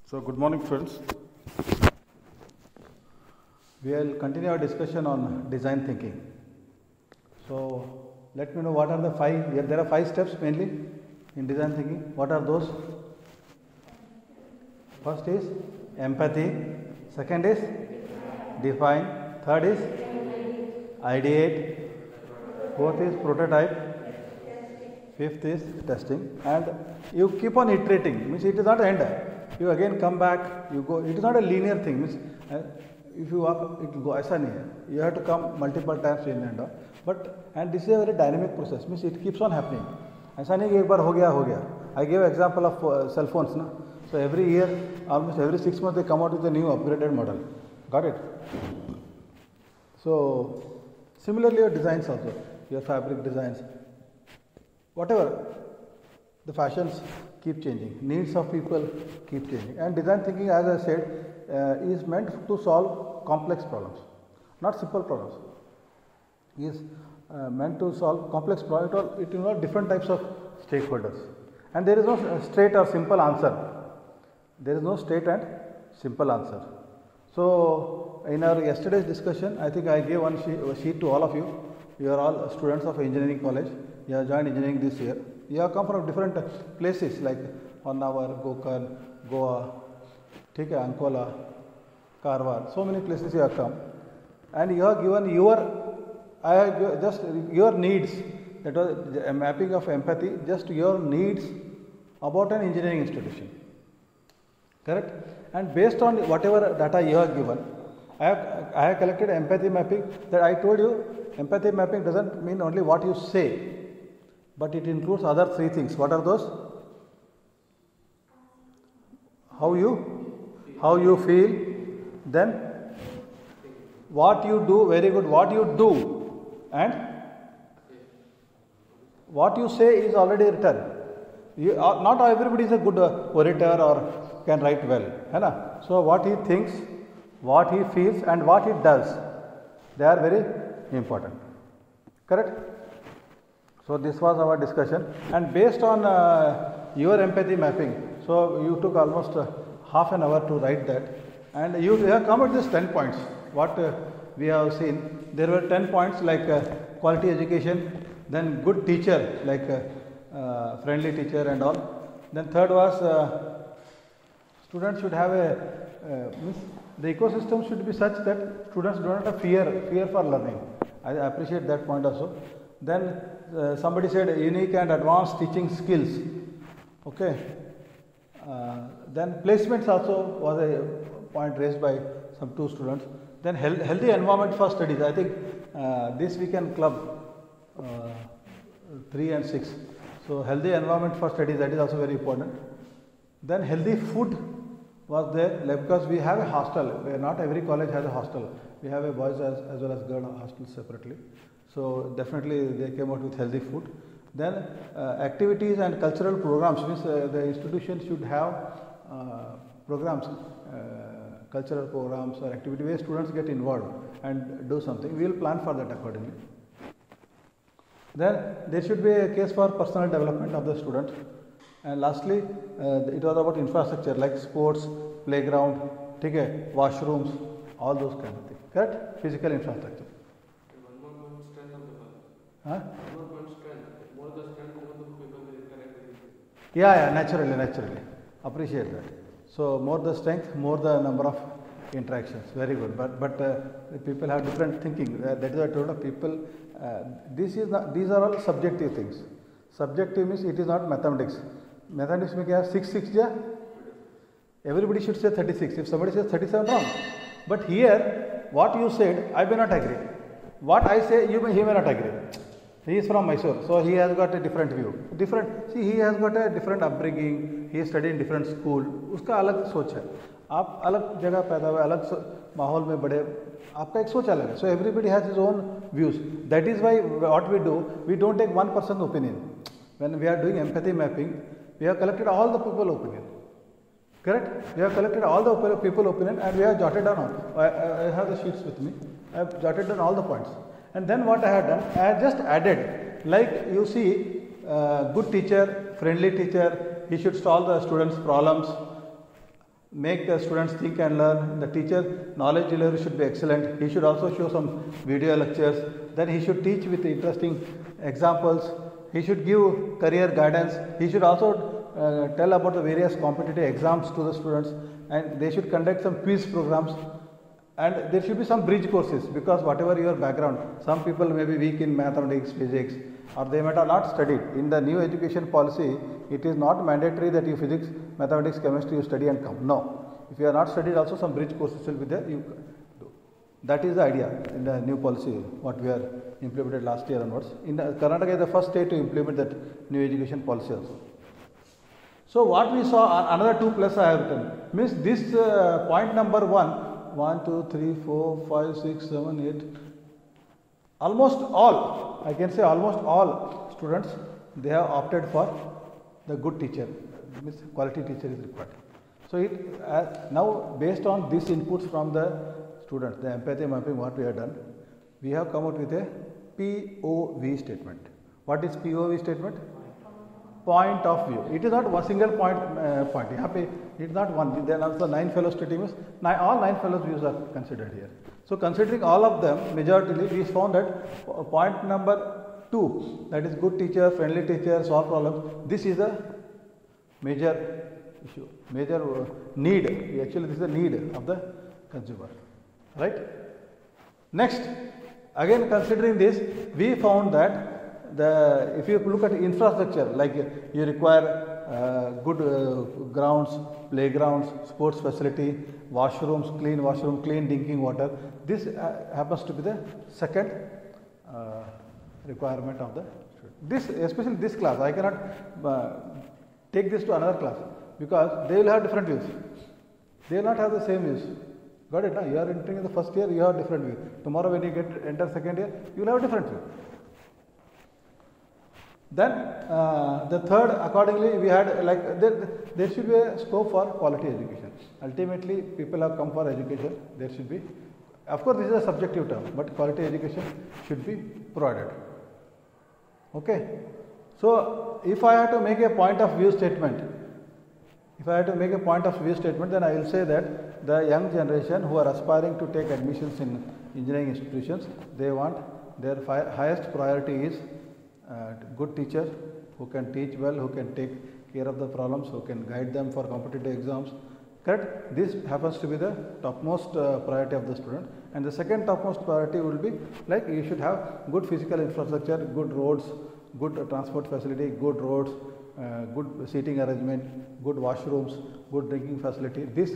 So, good morning friends. We will continue our discussion on design thinking. So, let me know what are the five, there are 5 steps mainly in design thinking. What are those? First is empathy, second is define, third is ideate, fourth is prototype, fifth is testing, and you keep on iterating, means it is not end. You again come back, you go, it is not a linear thing, means if you walk, it will go, aisa nahi hai. You have to come multiple times in and out. But, and this is a very dynamic process, means it keeps on happening. Aisa nahi ki ek bar ho gaya. I gave example of cell phones, na? So every year, almost every 6 months they come out with a new upgraded model. Got it? So, similarly your designs also, your fabric designs, whatever, the fashions keep changing, needs of people keep changing, and design thinking, as I said, is meant to solve complex problems, not simple problems. It is meant to solve complex problems. It involves different types of stakeholders, and there is no straight or simple answer. There is no straight and simple answer. So, in our yesterday's discussion, I think I gave one sheet to all of you. You are all students of engineering college. You have joined engineering this year. You have come from different places like Honavar, Gokarn, Goa, Ankola, Karwar. So many places you have come, and you have given your needs. That was a mapping of empathy, just your needs about an engineering institution. Correct? And based on whatever data you have given, I have collected empathy mapping. That I told you, empathy mapping doesn't mean only what you say, but it includes other 3 things. What are those? How you feel, then what you do, very good, what you do, and what you say is already written. Not everybody is a good orator or can write well. Hai na? So, what he thinks, what he feels, and what he does, they are very important. Correct? So, this was our discussion, and based on your empathy mapping, so you took almost half an hour to write that, and you have come at these 10 points. What we have seen, there were 10 points like quality education, then good teacher like friendly teacher and all. Then third was students should have the ecosystem should be such that students do not have fear for learning. I appreciate that point also. Then somebody said unique and advanced teaching skills. Okay. Then placements also was a point raised by some 2 students. Then healthy environment for studies. I think this we can club 3 and 6. So healthy environment for studies, that is also very important. Then healthy food was there, like, because we have a hostel, where not every college has a hostel. We have a boys as well as girl hostel separately. So definitely they came out with healthy food. Then activities and cultural programs, means the institution should have programs, cultural programs or activity where students get involved and do something. We will plan for that accordingly. Then there should be a case for personal development of the students. And lastly, it was about infrastructure like sports, playground, washrooms, all those kind of things. Correct? Physical infrastructure. One more strength of the ball. Huh? One more strength. More the strength of the people will interact with it. Yeah, naturally. Appreciate that. So more the strength, more the number of interactions. Very good. But the people have different thinking. That is why I told you, people. These are all subjective things. Subjective means it is not mathematics. Mathematics में क्या 6 ja? Everybody should say 36. If somebody says 37, wrong. But here, what you said, I may not agree. What I say, he may not agree. He is from Mysore, so he has got a different view. He has got a different upbringing. He studied in different school. उसका अलग सोच है. आप अलग जगह पैदा हुए, अलग माहौल में बड़े, आपका एक सोच अलग है. So everybody has his own views. That is why what we do, we don't take one person's opinion. When we are doing empathy mapping, we have collected all the people's opinion. Correct? We have collected all the people's opinion and we have jotted down. I have the sheets with me. I have jotted down all the points. And then what I have done, I have just added, like you see, good teacher, friendly teacher, he should solve the students' problems. make the students think and learn. The teacher knowledge delivery should be excellent. He should also show some video lectures. Then he should teach with interesting examples. He should give career guidance. He should also tell about the various competitive exams to the students, and they should conduct some quiz programs. And there should be some bridge courses, because whatever your background, some people may be weak in mathematics, physics, or they might have not studied. In the new education policy, it is not mandatory that you physics, mathematics, chemistry you study and come. No. If you are not studied, also some bridge courses will be there. You do. That is the idea in the new policy, what we are implemented last year onwards. In Karnataka is the first state to implement that new education policy also. So what we saw, another 2 plus I have written, means this point number 1, 2, 3, 4, 5, 6, 7, 8, almost all, I can say almost all students, they have opted for the good teacher, means quality teacher is required. So now based on these inputs from the students, the empathy mapping what we have done, we have come out with a POV statement. What is POV statement? Point of view. It is not one single point. It is not one. Then also 9 fellows stating means all 9 fellows views are considered here. So considering all of them, majority, we found that point number 2, that is good teacher, friendly teacher, solve problems. This is a major issue, major need. Actually, this is a need of the consumer, right? Next, again considering this, we found that if you look at infrastructure, like you require good grounds, playgrounds, sports facility, washrooms, clean drinking water. This happens to be the second requirement of the student. This, especially this class, I cannot take this to another class, because they will have different views. They will not have the same views. Got it? No? You are entering in the first year, you have different view. Tomorrow when you enter second year, you will have a different view. Then the third, accordingly, we had like there should be a scope for quality education. Ultimately, people have come for education. There should be, of course, this is a subjective term, but quality education should be provided. Okay. So if I have to make a point of view statement, then I will say that the young generation who are aspiring to take admissions in engineering institutions, they want their highest priority is good teacher who can teach well, who can take care of the problems, who can guide them for competitive exams. Correct? This happens to be the topmost priority of the student. And the second topmost priority will be like you should have good physical infrastructure, good roads, good transport facility, good roads, good seating arrangement, good washrooms, good drinking facility. This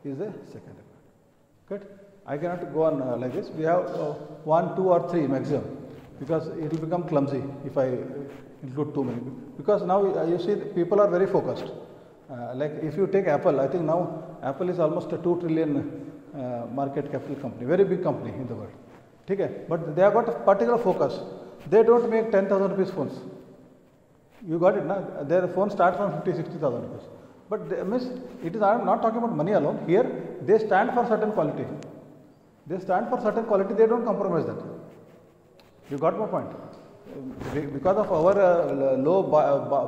is the second requirement. Correct? I cannot go on like this. We have 1, 2 or 3 maximum, because it will become clumsy if I include too many. Because now you see people are very focused. Like if you take Apple, I think now Apple is almost a 2 trillion market capital company, very big company in the world. Okay? But they have got a particular focus. They don't make 10,000 rupees phones. You got it, na? Their phone starts from 50, 60,000 rupees. But they, it is, I am not talking about money alone. Here they stand for certain quality. They stand for certain quality, they don't compromise that. You got my point? Because of our low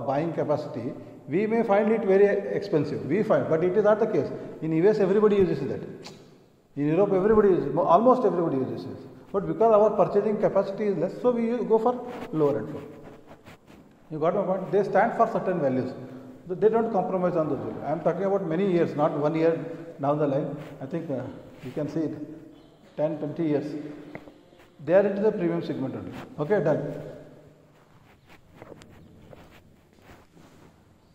buying capacity, we may find it very expensive. We find, but it is not the case. In US, everybody uses that. In Europe, everybody uses, almost everybody uses it. But because our purchasing capacity is less, so we go for lower end phone. You got my point? They stand for certain values. They don't compromise on those values. I am talking about many years, not 1 year down the line. I think you can see it, 10, 20 years. They are into the premium segment only. Okay, done.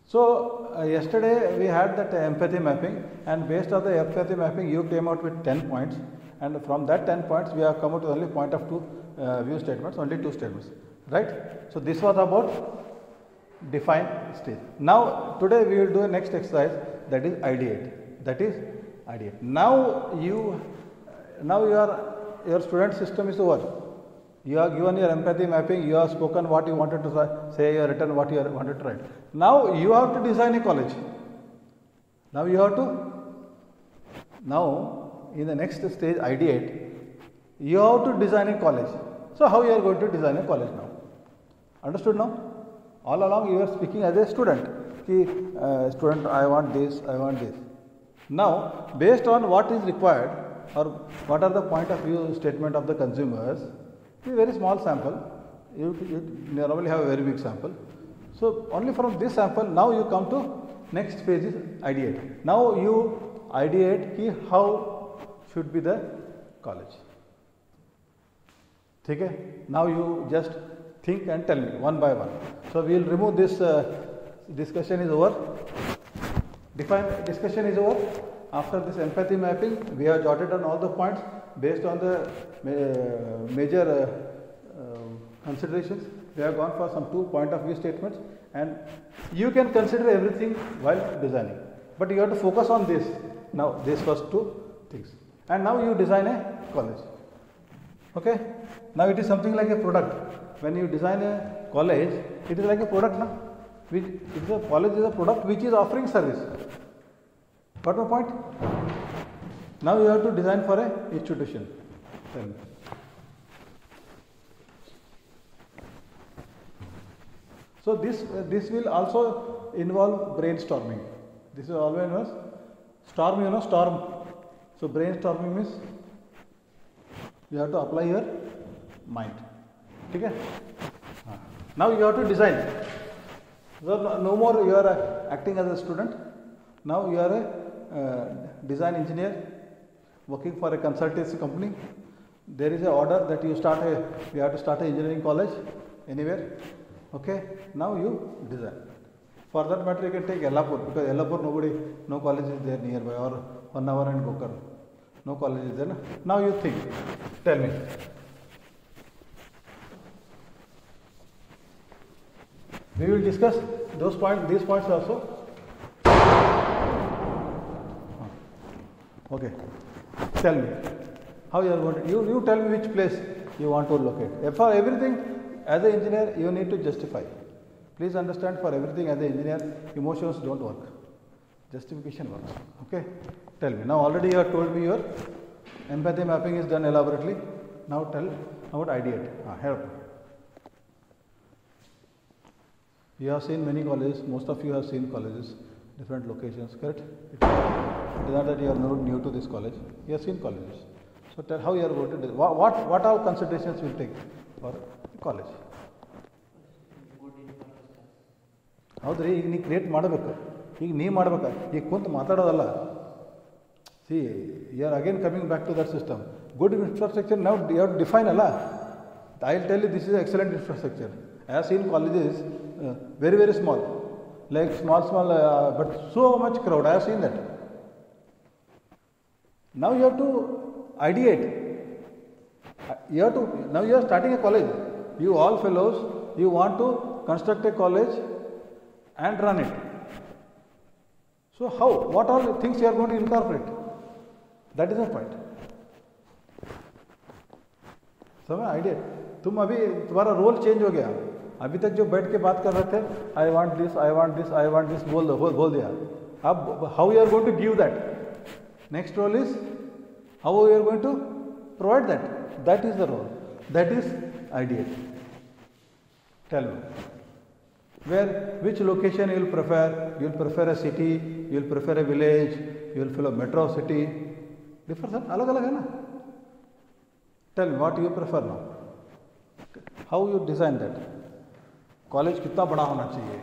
So yesterday we had that empathy mapping, and based on the empathy mapping, you came out with 10 points, and from that 10 points, we have come out with only point of 2 view statements, only 2 statements, right? So this was about define stage. Now today we will do a next exercise, that is ideate. Now your student system is over. You have given your empathy mapping, you have spoken what you wanted to say, you have written what you wanted to write. Now you have to design a college. Now in the next stage, ideate, you have to design a college. So how you are going to design a college now? Understood now? All along you are speaking as a student. Student, I want this, I want this. Now, based on what is required or what are the point of view statement of the consumers, a very small sample, you normally have a very big sample. So, only from this sample, now you come to next phase is ideate. Now, you ideate ki how should be the college. Okay? Now, you just think and tell me one by one. So, we will remove this discussion is over. Discussion is over. After this empathy mapping, we have jotted down all the points based on the major considerations. We have gone for some 2 point of view statements, and you can consider everything while designing. But you have to focus on this. Now, these first 2 things. And now you design a college. Okay? Now it is something like a product. When you design a college, it is like a product, no? College is a product which is offering service. Got my point? Now you have to design for a institution. Tell me. So this will also involve brainstorming. This is always known as storm, storm. So brainstorming means you have to apply your mind. Okay? Now you have to design. So no more you are acting as a student. Now you are a design engineer working for a consultancy company. There is an order that you have to start an engineering college anywhere. Okay? Now you design. For that matter, you can take Yellapur, because Yellapur no college is there nearby, or Honavar and Gokar. No college is there. No? Now you think. Tell me. We will discuss these points also. Okay. Tell me. How you are going to, you tell me which place you want to locate. For everything, as an engineer, you need to justify. Please understand, for everything as an engineer, emotions don't work. Justification works. Okay? Tell me. Now already you have told me your empathy mapping is done elaborately. Now tell about ideate. Help. You have seen many colleges, most of you have seen colleges, different locations, correct? It is not that you are new to this college, you have seen colleges. So tell how you are going to do, what all considerations will take for college. ಹೌದ್ರಿ, ಈಗ ನೀ create ಮಾಡಬೇಕು, ಈಗ ನೀ ಮಾಡ್ಬೇಕು, ಈಗ ಕುಂತು ಮಾತಾಡೋದಲ್ಲ. See you are again coming back to that system. Good infrastructure ನಾವು ಯು ಹ್ಯಾವ್ ಟು ಡಿಫೈನ್ ಅಲ್ಲ. I will tell you this is excellent infrastructure. I have seen colleges very, very small, like small, but so much crowd. I have seen that. Now you have to ideate. Now you are starting a college. You all fellows, you want to construct a college and run it. So how? What all things you are going to incorporate? That is the point. समझ idea. तुम अभी तुम्हारा role change हो गया. अभी तक जो बैठ के बात कर रहे थे, I want this, I want this, I want this, बोल दिया. अब how you are going to give that? Next role is how you are going to provide that. That is the role. That is idea. Tell me. Where, which location you will prefer? You will prefer a city, you will prefer a village, you will prefer a metro city. Different, अलग अलग है ना. Tell me what you prefer now. How you design that? College कितना बड़ा होना चाहिए,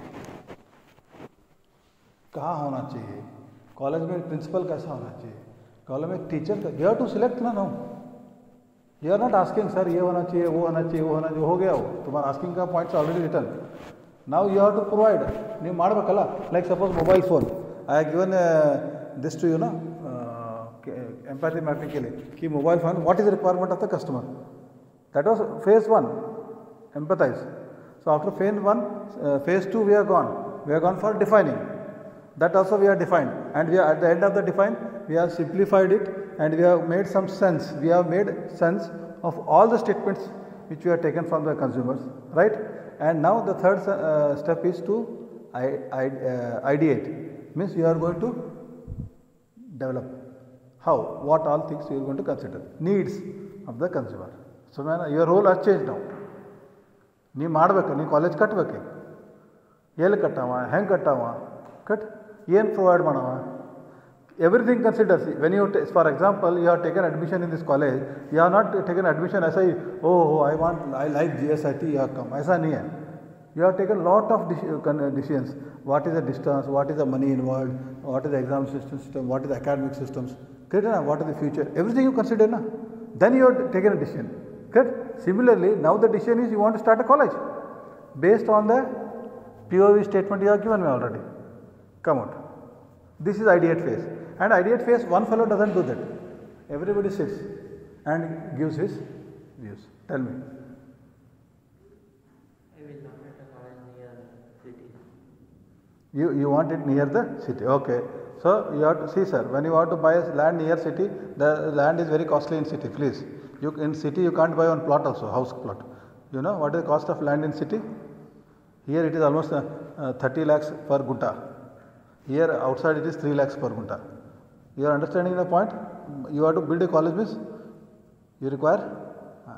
कहाँ होना चाहिए, कॉलेज में प्रिंसिपल कैसा होना चाहिए, कॉलेज में टीचर का, यू हैव टू सिलेक्ट ना. No, you are not asking sir ये होना चाहिए, वो होना चाहिए, वो होना चाहिए. हो गया वो तुम्हारा आस्किंग का points already return. Now you have to provide. ನೀವು ಮಾಡಬೇಕಲ್ಲ. Like suppose mobile phone, I have given this to you know empathy mapping के लिए कि mobile phone what is the requirement of the customer. That was phase 1, empathize. So after phase 2 we are gone for defining. That also we are defined, and we are at the end of the define we have simplified it and we have made some sense. We have made sense of all the statements which we have taken from the consumers, right? And now the third step is to ideate. Means you are going to develop. How? What all things you are going to consider? Needs of the consumer. So your role has changed now. ನೀವು ಮಾಡಬೇಕು, ನೀವು college ಕಟ್ಟಬೇಕು. ಎಲ್ಲಿ ಕಟ್ಟವ, ಹೆಂಗೆ ಕಟ್ಟವ, ಏನು provide ಮಾಡವ, everything considered. See, when you, for example, you have taken admission in this college, you have not taken admission as I like GSIT, you have come. ऐसा नहीं है. You have taken lot of decisions. What is the distance? What is the money involved? What is the exam system? What is the academic systems? Correct? Na? What is the future? Everything you consider, na? Then you have taken a decision. Correct? Similarly, now the decision is you want to start a college based on the POV statement you have given me already. Come out. This is ideate phase. And ideate phase, one fellow doesn't do that. Everybody sits and gives his views. Tell me. I will not at a college near city. You want it near the city. Okay. So you have to see, sir, when you want to buy land near city, the land is very costly in city. Please. In city you can't buy on plot also, house plot. You know what is the cost of land in city? Here it is almost 30 lakhs per gunta. Here outside it is 3 lakhs per gunta. You are understanding the point? You have to build a college means you require.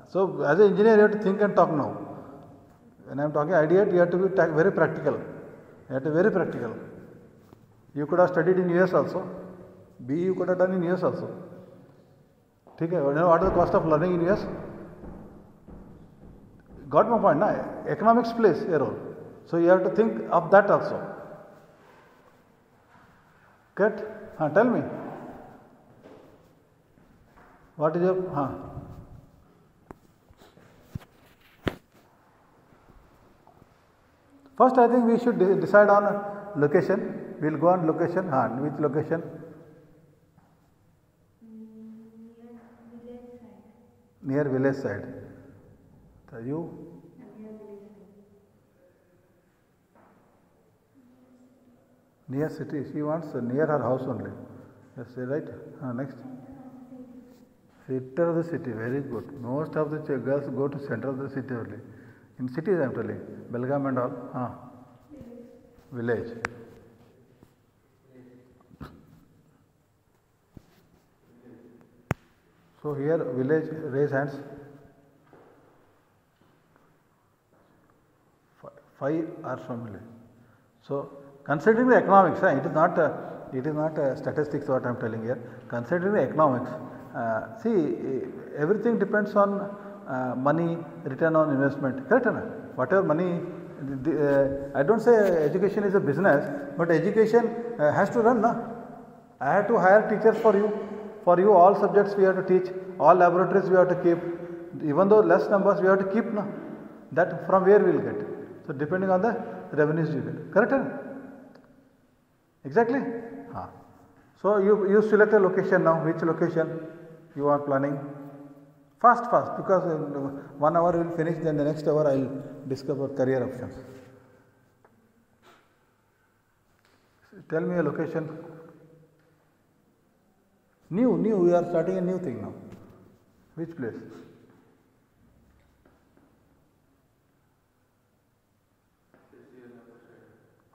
So as an engineer you have to think and talk now. When I am talking ideate, you have to be very practical. You have to be very practical. You could have studied in US also. BE you could have done in US also. Okay? You know what is the cost of learning in US? Got my point, na? Economics plays a role. So you have to think of that also. Get? Tell me. What is your... First I think we should decide on location. We will go on location. Which location? Near village side. So you? Near city. She wants near her house only. Yes, right? Next. Center of the city. Very good. Most of the girls go to center of the city only. In cities I am telling. Belgaum and all. Village. So here village, raise hands. 5 are from village. So considering the economics, it is not statistics what I am telling here. Considering the economics, see everything depends on money, return on investment. Correct? Na? Whatever money, I don't say education is a business, but education has to run. Na? I have to hire teachers for you. For you, all subjects we have to teach, all laboratories we have to keep. Even though less numbers we have to keep. Na? That from where we will get. So depending on the revenues you get. Correct? Exactly? So you select a location now. Which location you are planning? Fast, because in 1 hour we will finish, then the next hour I will discover career options. Tell me a location. New, we are starting a new thing now. Which place?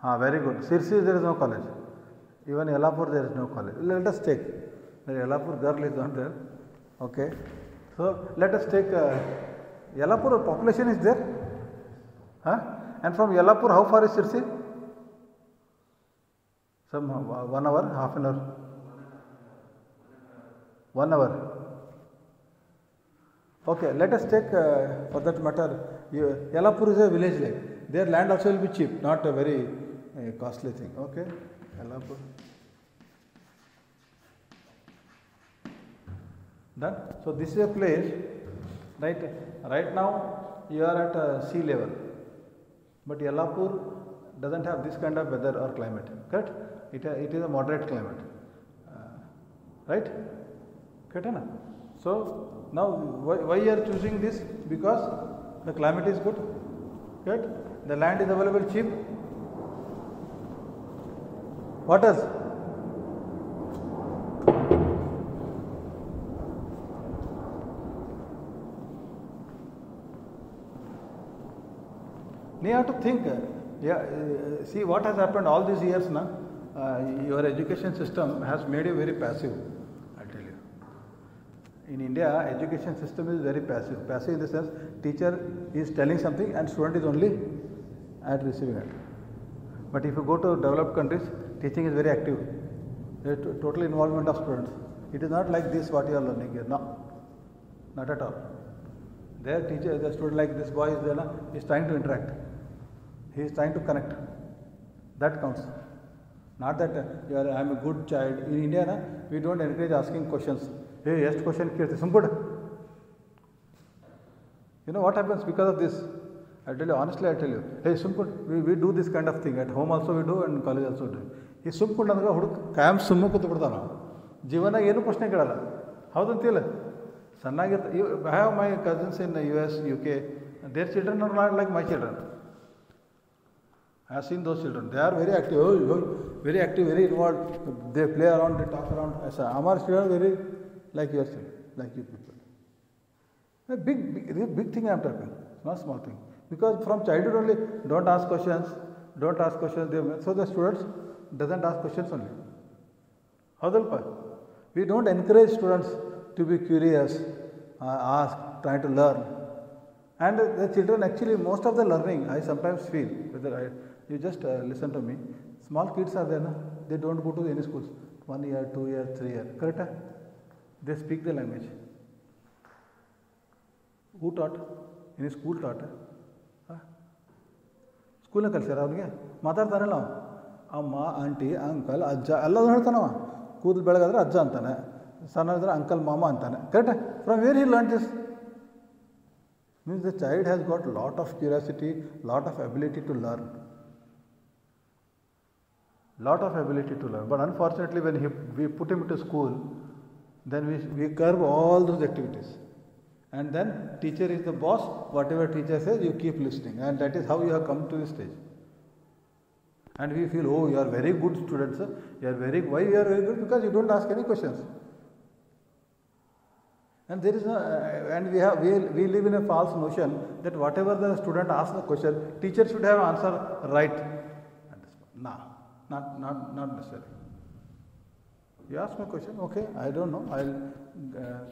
Very good. Sirsi there is no college. Even Yellapur there is no college. Let us take. The Yellapur girl is not there. Okay. So let us take Yellapur population is there. And from Yellapur how far is Sirsi? Some 1 hour, half an hour. 1 hour. Okay, let us take for that matter, Yellapur is a village like. Their land also will be cheap, not a very costly thing. Okay, Yellapur. Done. So this is a place, right? Right now you are at sea level, but Yellapur doesn't have this kind of weather or climate. Correct? It is a moderate climate, right? Correct? So now why you are choosing this? Because the climate is good. Correct? The land is available cheap. What else? You have to think. See what has happened all these years now. Your education system has made you very passive. I tell you. In India, education system is very passive. Passive in the sense, teacher is telling something and student is only at receiving it. But if you go to developed countries, teaching is very active. total involvement of students. It is not like this what you are learning here. No, not at all. Their teacher, the student like this boy is there, na, he is trying to interact. He is trying to connect. That counts. Not that I am a good child. In India, na, we don't encourage asking questions. Hey, yes, question kirti. Sumpud. You know what happens because of this? I tell you, honestly, I tell you. Hey, Sumpud, we do this kind of thing. At home also we do and in college also do. ಈ ಸುಮ್ಕೊಂಡು ಅಂದ್ರೆ ಹುಡುಗ ಕಾಯಂ ಸುಮ್ಮ ಕೂತು ಬಿಡ್ತಾನ ನಾವು ಜೀವನ ಏನು ಪ್ರಶ್ನೆ ಕೇಳಲ್ಲ ಹೌದಂತಿಲ್ಲ ಸಣ್ಣಾಗಿರ್ತ I have my cousins in US, UK, their children are not like my children. I have seen those children. They are very active, very active, very involved. They play around, they talk around. Our children are very like your children, like you people. A big thing I am talking, not small thing. Because from childhood only, don't ask questions. So the students doesn't ask questions only. Hadalpa. We don't encourage students to be curious, ask, try to learn. And the children actually, most of the learning, I sometimes feel, you just listen to me, small kids are there, they don't go to any schools, 1 year, 2 year, 3 year, correct? They speak the language. Who taught? Any school taught? School na kalsara avನಿಗೆ ಮಾತಾಡ್ತಾನಲ್ಲ ಅಮ್ಮ aunty uncle ಅಜ್ಜ ಎಲ್ಲದೂ ಹೇಳ್ತಾನವ ಕೂದಲು ಬೆಳಗಾದ್ರೆ ಅಜ್ಜ ಅಂತಾನೆ ಸಣ್ಣ ಇದ್ರೆ uncle ಮಾಮ ಅಂತಾನೆ correct from where he learn this means the child has got lot of curiosity, lot of ability to learn. But unfortunately when we put him into school, then we curb all those activities. And then teacher is the boss, whatever teacher says you keep listening, and that is how you have come to this stage. And we feel, oh, you are very good students, why you are very good? Because you don't ask any questions. And there is we live in a false notion that whatever the student asks the question, teacher should have answer right. No, not necessary. You ask me a question, okay, I don't know, I'll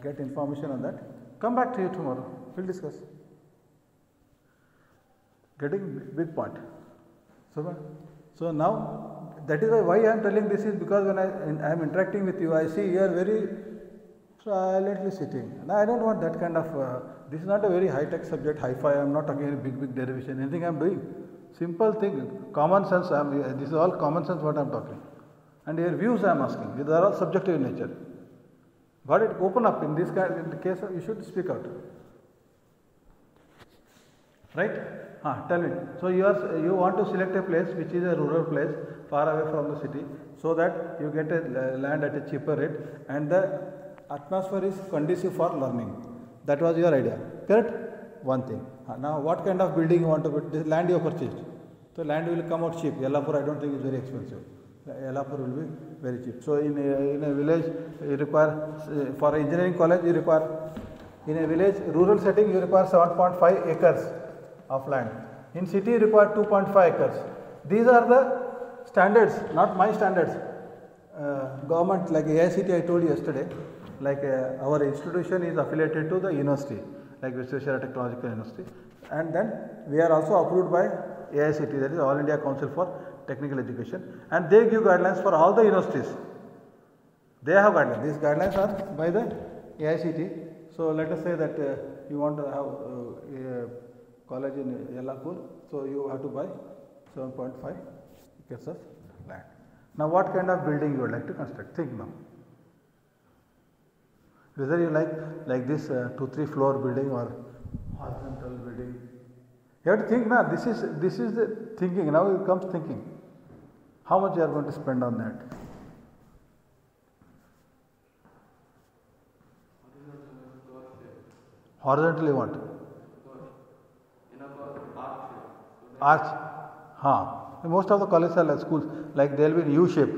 get information on that. Come back to you tomorrow, we'll discuss. Getting big point. So now, that is why I am telling this is because when I am interacting with you, I see you are very silently sitting. And I don't want that kind of, this is not a very high-tech subject, hi-fi, I am not talking any big derivation, anything I am doing. Simple thing, common sense, this is all common sense what I am talking. And your views I am asking, these are all subjective in nature. Got it? Open up, in this case you should speak out. Right? Tell me. So you want to select a place which is a rural place, far away from the city, so that you get a land at a cheaper rate and the atmosphere is conducive for learning. That was your idea, correct? One thing. Now what kind of building you want to build? This land you have purchased. So land will come out cheap. Yellapur I don't think is very expensive. Yellapur will be very cheap. So in a village you require, for engineering college you require, in a village rural setting you require 7.5 acres of land. In city you require 2.5 acres. These are the standards, not my standards. Government like AICT I told you yesterday, like our institution is affiliated to the university, like Visvesvaraya Technological University, and then we are also approved by AICT, that is All India Council for Technical Education, and they give guidelines for all the universities. They have guidelines. These guidelines are by the AICT. So let us say that you want to have a college in Yellapur, so you have to buy 7.5 acres of land. Now what kind of building you would like to construct? Think now. Whether you like this 2-3 floor building or horizontal building. You have to think now, this is the thinking, now it comes thinking. How much you are going to spend on that? Horizontally what? Arch. Most of the colleges are like schools, like they will be in U shape.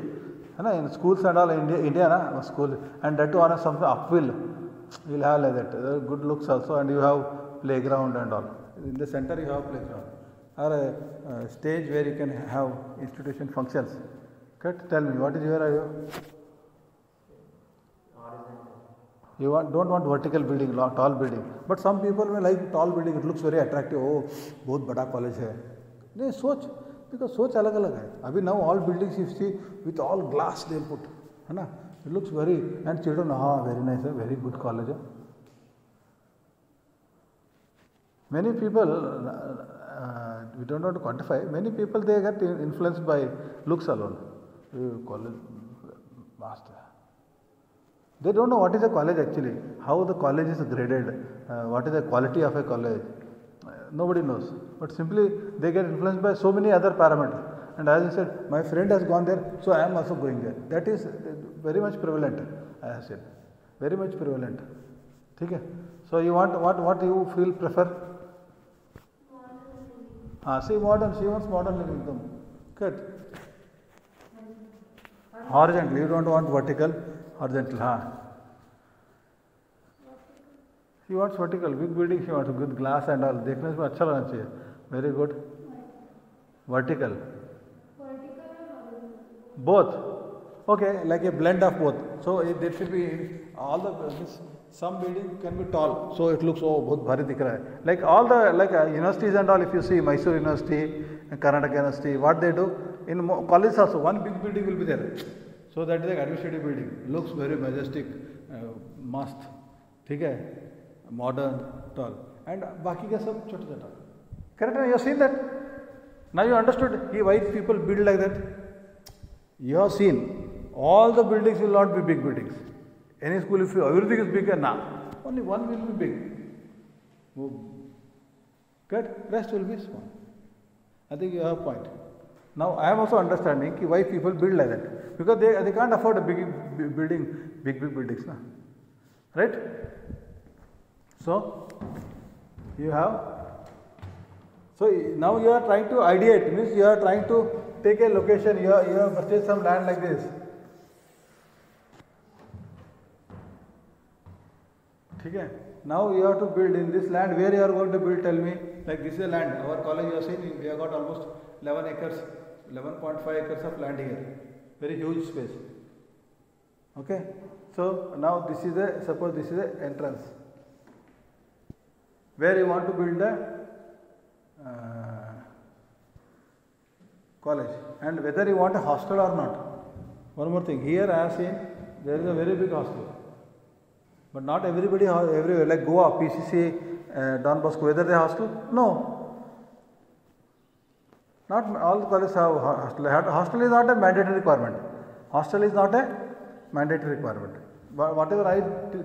In schools and all India school, and that too on something uphill, you will have like that. Good looks also, and you have playground and all. In the center you have playground, or a stage where you can have institution functions. Correct? Tell me, what is your idea? You don't want vertical building, tall building. But some people may like tall building, it looks very attractive. Oh, बहुत बड़ा college है. नहीं सोच, because सोच अलग अलग है. अभी now all buildings you see with all glass they put. है ना. It looks very, and children, very nice, very good college. Many people, we don't want to quantify, many people they get influenced by looks alone. College master. They don't know what is a college actually, how the college is graded, what is the quality of a college. Nobody knows. But simply they get influenced by so many other parameters. And as I said, my friend has gone there, so I am also going there. That is very much prevalent, I have said. Very much prevalent. Okay? So you want what you feel prefer? See modern, she wants modern living. Good. Horizontal, you don't want vertical, horizontal. She wants vertical, big building she wants, with glass and all. देखने में अच्छा लगना चाहिए. Very good. Vertical. Both. Okay, like a blend of both. So there should be all the some building can be tall, so it looks बहुत भारी दिख रहा है. Like all the universities and all, if you see Mysore University, Karnataka University, what they do in college also, one big building will be there. So that is the administrative building. Looks very majestic, mast. ठीक है, modern, tall. And बाकी का सब छोटा छोटा. Correct? You have seen that. Now you understood why people build like that. You have seen. All the buildings will not be big buildings. Any school, if everything is big, only one will be big. Good? Rest will be small. I think you have a point. Now I am also understanding why people build like that. Because they can't afford a big buildings. Na? Right? So, you have. So now you are trying to ideate, means you are trying to take a location, you have purchased some land like this. Okay. Now you have to build in this land. Where you are going to build? Tell me. Like this is a land. Our college, you have seen, we have got almost 11 acres, 11.5 acres of land here. Very huge space. Okay. So now this is suppose this is the entrance. Where you want to build the college, and whether you want a hostel or not. One more thing. Here I have seen there is a very big hostel. But not everybody, everywhere, like Goa, PCC, Don Bosco, whether they hostel? No. Not all the colleges have hostel. Hostel is not a mandatory requirement. Hostel is not a mandatory requirement. But whatever I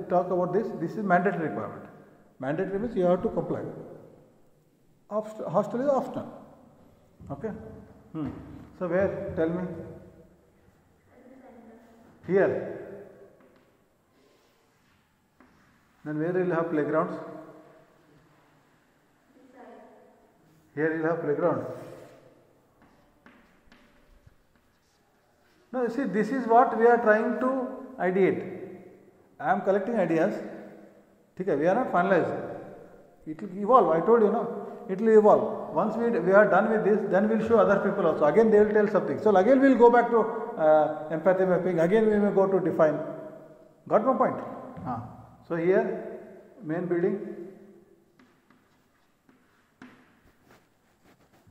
talk about this is mandatory requirement. Mandatory means you have to comply. Hostel is optional. Okay? So where? Tell me. Here. Then where you will have playgrounds? Here you will have playground. No, you see, this is what we are trying to ideate. I am collecting ideas. Okay, we are not finalized. It will evolve. I told you, no. It will evolve. Once we are done with this, then we will show other people also. Again, they will tell something. So again, we will go back to empathy mapping. Again, we may go to define. Got my point? So here, main building.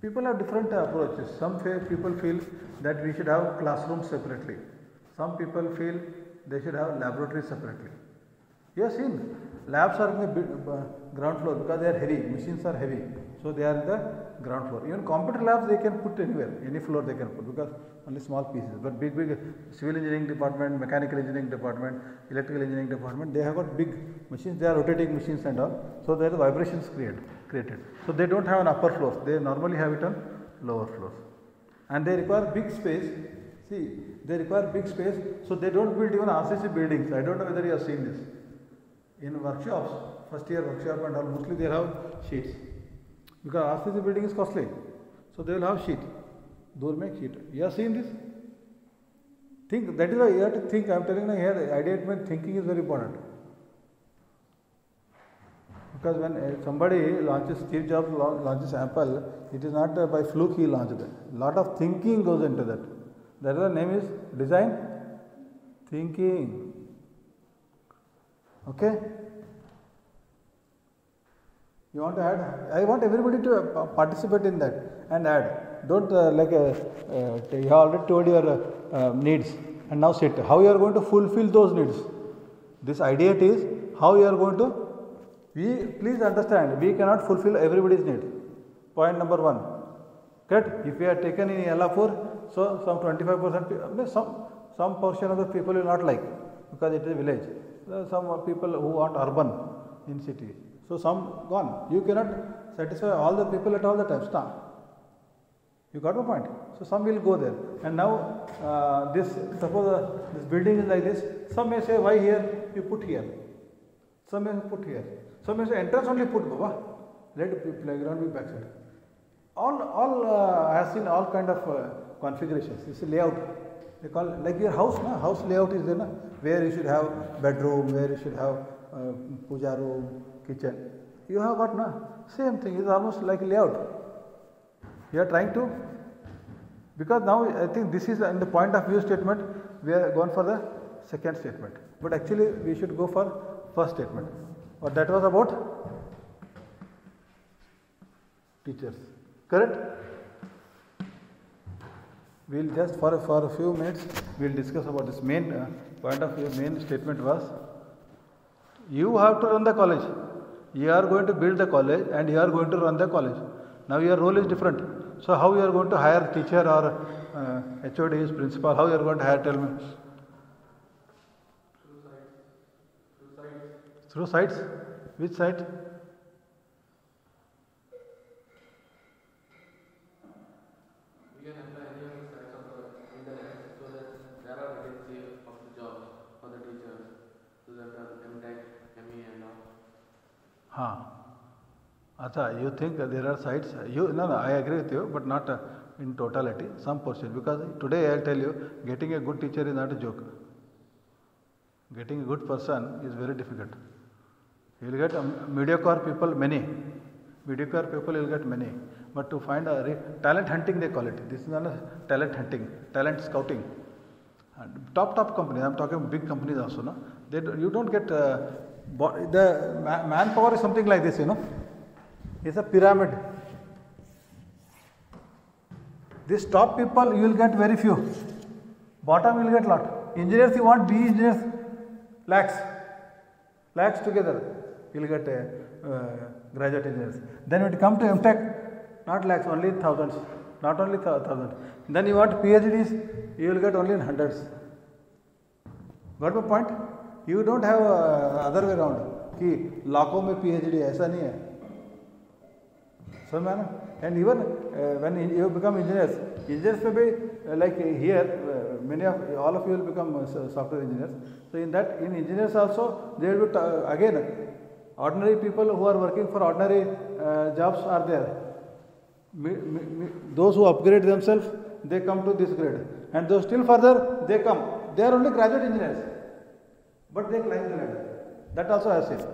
People have different approaches. Some people feel that we should have classrooms separately. Some people feel they should have laboratories separately. You have seen, labs are in the ground floor because they are heavy, machines are heavy. So they are in the ground floor. Even computer labs they can put anywhere, any floor they can put because only small pieces. But big civil engineering department, mechanical engineering department, electrical engineering department, they have got big machines, they are rotating machines and all. So there are vibrations created. So they don't have an upper floors, they normally have it on lower floors. And they require big space. See, they require big space, so they don't build even RCC buildings. I don't know whether you have seen this. In workshops, first year workshop and all, mostly they have sheets. Because RCC building is costly. So they will have sheet. Door make sheet. You have seen this? Think, that is why you have to think. I am telling you here, ideate thinking is very important. Because when somebody launches, Steve Jobs launches Apple, it is not by fluke he launched it. A lot of thinking goes into that. That is the name is design thinking. Okay? You want to add? I want everybody to participate in that and add. Don't you have already told your needs and now sit. How you are going to fulfill those needs? This ideate is how you are going to. Please understand, we cannot fulfill everybody's need. Point number one. Correct? If we are taken in Yellapur, so some 25%, some portion of the people will not like because it is a village. There are some people who want urban in city. So some gone. You cannot satisfy all the people at all the times. Nah. You got my point? So some will go there. And now suppose this building is like this. Some may say, why here? You put here. Some may put here. Some may say, entrance only put, Baba. Let the playground be backside. I have seen all kind of configurations. This is layout. They call like your house, na? House layout is there, na? Where you should have bedroom, where you should have puja room, kitchen. You have got, na? Same thing. It's almost like layout. You are trying to, because now I think this is in the point of view statement, we are going for the second statement. But actually we should go for first statement. But that was about teachers. Correct? We will just for a few minutes we will discuss about this main point of view. Main statement was, you have to run the college. You are going to build the college and you are going to run the college. Now your role is different. So how you are going to hire teacher or HODs, principal, how you are going to hire, tell me. Through sites? Which site? We can apply any of the sites of the internet so that there are vacancies of the jobs for the teachers, so that MTech, ME and all. Acha, you think there are sites? No, I agree with you, but not in totality, some portion. Because today I will tell you, getting a good teacher is not a joke. Getting a good person is very difficult. You will get mediocre people, many. Mediocre people you will get many. But to find a talent hunting, they call it. This is not a talent hunting, talent scouting. Top companies, I am talking big companies also. No? You don't get, the manpower is something like this, It's a pyramid. This top people you will get very few. Bottom you will get lot. Engineers you want, BE engineers, lakhs together. You will get graduate engineers. Then when it comes to MTech, not lakhs, only thousands. Not only thousands. Then you want PhDs, you will get only in hundreds. Got my point? You don't have other way around. कि लाखों में PhD ऐसा नहीं है. And even when you become engineers may be like here, all of you will become software engineers. So in engineers also, there will be again ordinary people who are working for ordinary jobs are there. Those who upgrade themselves, they come to this grade, and those still further they come. They are only graduate engineers, but they climb the ladder. That also I have seen.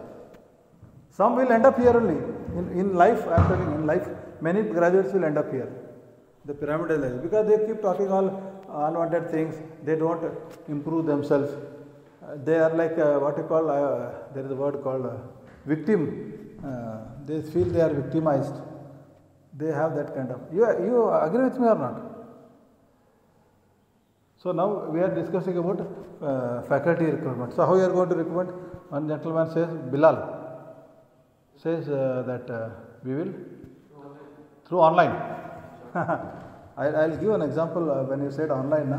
Some will end up here only. In life, I am telling, in life, many graduates will end up here. The pyramidal life, because they keep talking all unwanted things. They don't improve themselves. They are like what you call. There is a word called victim. They feel they are victimized. They have that kind of. You agree with me or not? So now we are discussing about faculty recruitment. So how you are going to recruit? One gentleman says, Bilal says that we will through online. I'll give an example when you said online.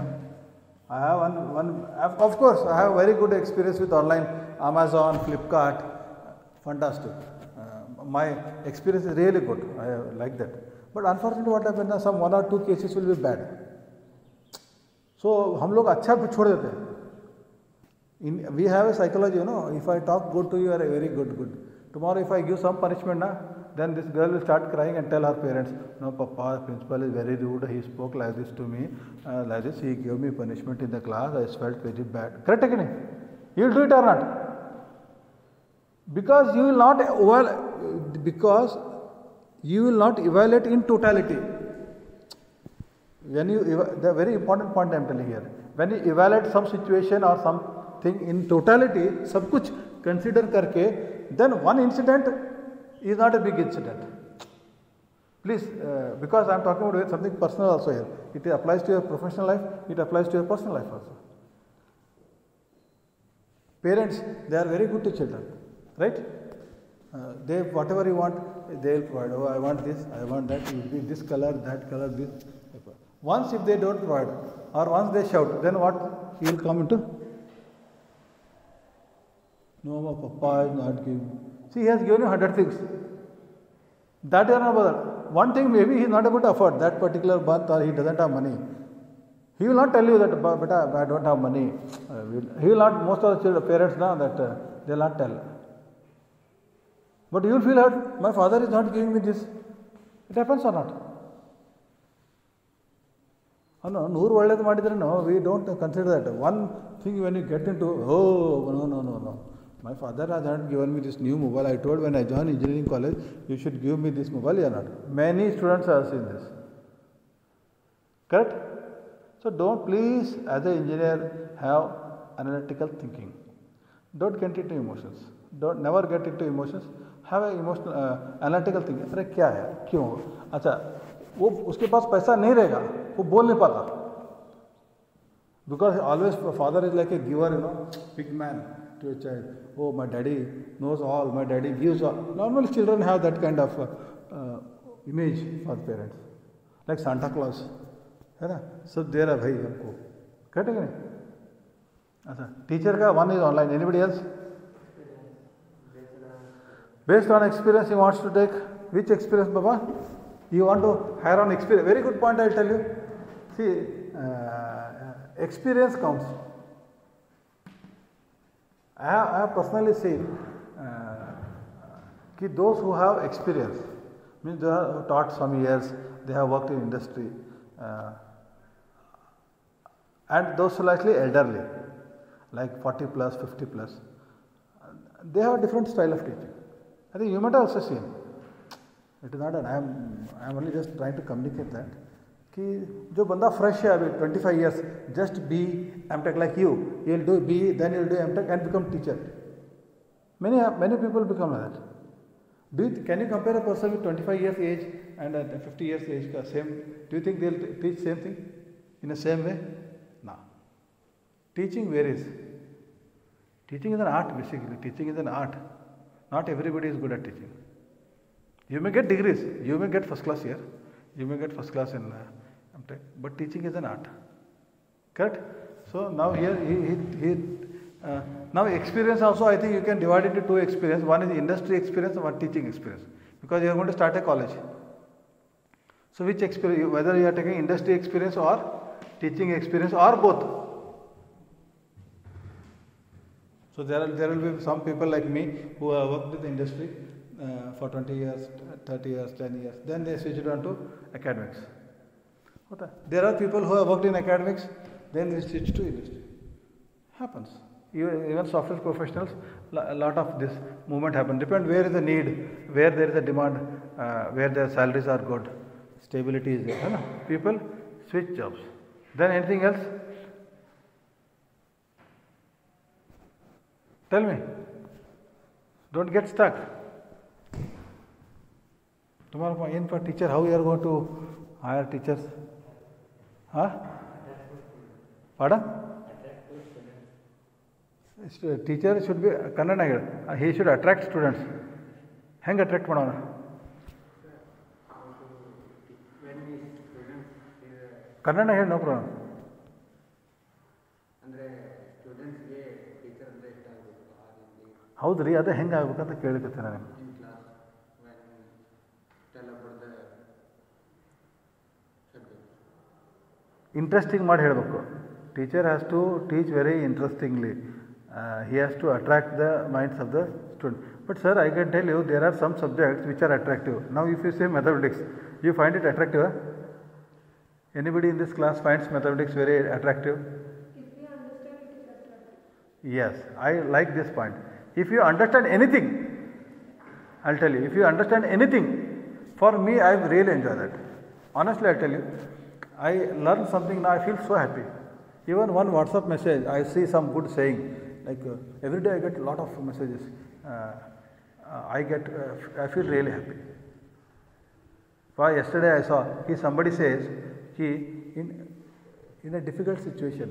I have one. Of course, I have very good experience with online. Amazon, Flipkart, fantastic. My experience is really good. I like that. But unfortunately, what happens? Some 1 or 2 cases will be bad. So हम लोग अच्छा छोड़ देते हैं. We have a psychology, If I talk good to you, you are very good. Tomorrow, if I give some punishment, then this girl will start crying and tell her parents, no, Papa, principal is very rude. He spoke like this to me, like this. He gave me punishment in the class. I felt very bad. Correct, or not? You will do it or not? Because you will not evaluate in totality. The very important point I am telling here. When you evaluate some situation or something in totality, सब कुछ consider करके, then one incident is not a big incident. Please, because I am talking about something personal also here. It applies to your professional life, it applies to your personal life also. Parents, they are very good to children, right? They whatever you want, they will provide. Oh, I want this, I want that. It will be this color, that color, this. Once if they don't provide, or once they shout, then what? He will come into. No, my papa is not giving. See, he has given you 100 things. That you are not bothered. One thing maybe he is not able to afford that particular month, or he doesn't have money. He will not tell you that, but I don't have money. He will not. Most of the children, parents now that they will not tell. But you will feel hurt. My father is not giving me this. It happens or not? No, ನೂರು ಒಳ್ಳೇದು ಮಾಡಿದ್ರೆ we don't consider that. One thing when you get into, oh, no. My father has not given me this new mobile. I told when I joined engineering college, you should give me this mobile or not. Many students have seen this. Correct? So don't please, as an engineer, have analytical thinking. Don't get into emotions. Don't never get into emotions. Have an emotional analytical thinking. अरे क्या है, क्यों? अच्छा, वो उसके पास पैसा नहीं रहेगा, वो बोल नहीं पाता. Because always father is like a giver, big man to a child. Oh, my daddy knows all. My daddy gives all. Normally, children have that kind of image for parents, like Santa Claus. है ना, सब दे रहा भाई हमको. Correct है कि नहीं? अच्छा, टीचर का one is online. Anybody else? Based on experience, he wants to take which experience, Baba? You want to hire on experience. Very good point, I'll tell you. See, experience counts. I have personally seen that those who have experience, means they have taught some years, they have worked in industry, and those slightly elderly, like 40 plus, 50 plus, they have a different style of teaching. I think you might have also seen. It is not that I am only just trying to communicate that. कि जो बंदा fresh है अभी 25 years, just be MTech like you will do BE, then you will do MTech and become teacher. Many people become like that. Can you compare a person with 25 years age and 50 years age का same? Do you think they will teach same thing in the same way? No. Teaching varies. Teaching is an art basically. Teaching is an art. Not everybody is good at teaching. You may get degrees. You may get first class here. You may get first class in MTech, but teaching is an art. Correct? So now here, now experience also, I think you can divide it into two experience. One is industry experience and one teaching experience. Because you are going to start a college. So which experience, whether you are taking industry experience or teaching experience or both. So there will be some people like me who have worked with the industry for 20 years, 30 years, 10 years. Then they switch it on to academics. There are people who have worked in academics, then they switch to industry. Happens. Even software professionals, a lot of this movement happens. Depend where is the need, where there is a demand, where their salaries are good, stability is there. Right? People switch jobs. Then anything else? Tell me. Don't get stuck. Tomorrow in for teacher, how you are going to hire teachers? Huh? Pardon? Teacher should be Kannada. He should attract students. Hang attract ಮಾಡೋಣ? ಕನ್ನಡ ಹೇಳಿ, no problem. ಹೌದು ರೀ, ಅದೇ ಹೆಂಗೆ ಆಗ್ಬೇಕಂತ ಕೇಳಿಕತ್ತೀನಿ ನಾನು. Interesting ಮಾಡಿ ಹೇಳಬೇಕು. Teacher has to teach very interestingly. He has to attract the minds of the student. But sir, I can tell you there are some subjects which are attractive. Now if you say mathematics, you find it attractive? Anybody in this class finds mathematics very attractive? If we understand, it is attractive. Yes, I like this point. If you understand anything, I'll tell you, if you understand anything, for me I really enjoy that. Honestly I'll tell you, I learn something now, I feel so happy. Even one WhatsApp message, I see some good saying, like every day I get a lot of messages. I feel really happy. For yesterday I saw, somebody says, in a difficult situation,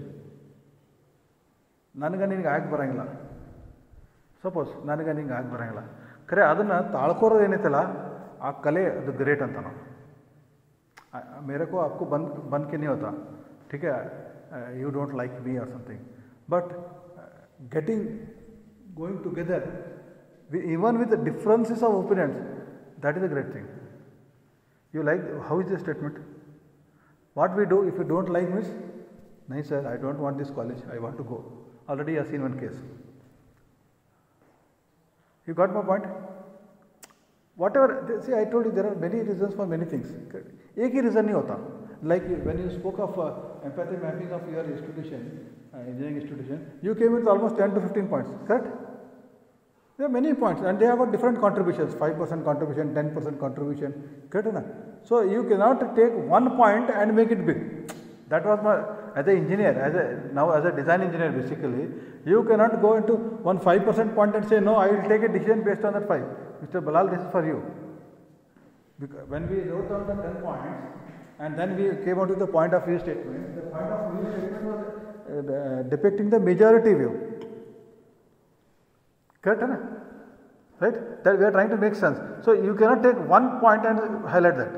ನನಗೆ ನಿನಗೆ ಆಗಿ ಬರೋಂಗಿಲ್ಲ, suppose ನನಗೆ ನಿಂಗೆ ಆಗಿ ಬರೋಂಗಿಲ್ಲ ಖರೆ ಅದನ್ನು ತಾಳ್ಕೋರೋದು ಏನೈತಲ್ಲ ಆ ಕಲೆ ಅದು ಗ್ರೇಟ್ ಅಂತ ನಾವು मेरे को आपको बन के नहीं होता ठीक है you don't like me or something but getting going together even with the differences of opinions that is a great thing you like how is the statement what we do if you don't like me nahi sir I don't want this college I want to go already I have seen one case you got my point whatever see I told you there are many reasons for many things एक ही reason नहीं होता like when you spoke of empathy mapping of your institution engineering institution you came with almost 10 to 15 points correct there are many points and they have got different contributions 5% contribution 10% contribution correct na so you cannot take one point and make it big that was my as an engineer now as a design engineer basically you cannot go into one 5% point and say no I will take a decision based on that 5 Mr. Balal this is for you because when we wrote down the 10 points and then we came out with the point of view statement the point of view statement was depicting the majority view correct na right that we are trying to make sense so you cannot take one point and highlight that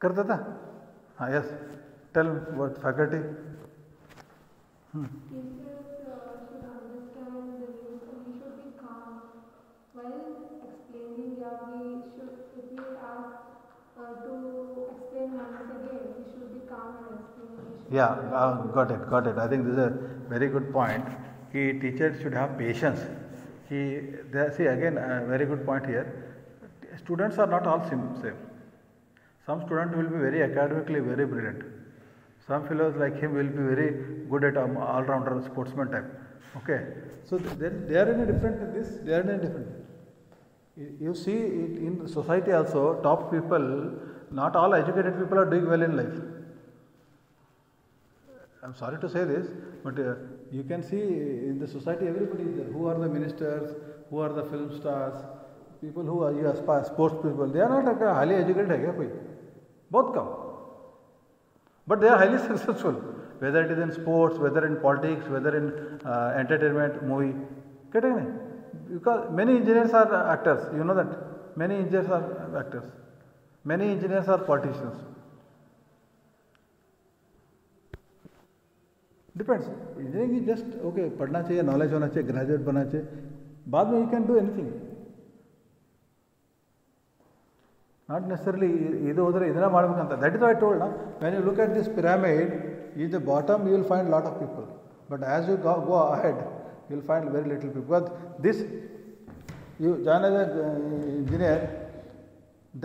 karta tha yes tell what faculty Teachers should understand the rules and we should be calm while explaining. Yeah, we should, if we ask to explain once again, we should be calm and explain. yeah got it I think this is a very good point teachers should have patience see again a very good point here students are not all same some student will be very academically very brilliant some fellows like him will be very good at all-rounder sportsman type okay so they are in a different they are in a different you see it in society also top people not all educated people are doing well in life I'm sorry to say this but you can see in the society everybody is there who are the ministers who are the film stars people who are sports people they are not highly educated hai kya koi bahut kam but they are highly successful whether it is in sports whether in politics whether in entertainment movie because many engineers are actors you know that many engineers are actors many engineers are politicians depends engineering is just okay पढ़ना चाहिए knowledge होना चाहिए graduate बनना चाहिए बाद में you can do anything not necessarily ಇದು ಹೋದರೆ ಇದನ್ನ ಮಾಡಬೇಕಂತ that is why I told na when you look at this pyramid in the bottom you will find lot of people but as you go ahead you will find very little people because this you join as an engineer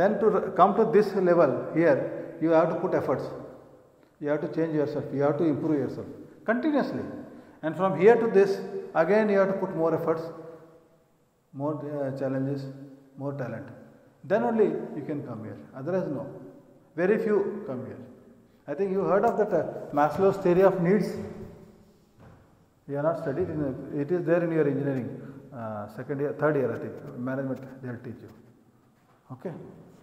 then to come to this level here you have to put efforts you have to change yourself you have to improve yourself continuously and from here to this again you have to put more efforts more challenges more talent then only you can come here otherwise no very few come here I think you heard of that Maslow's theory of needs you have not studied it is there in your engineering second year third year I think management they will teach you okay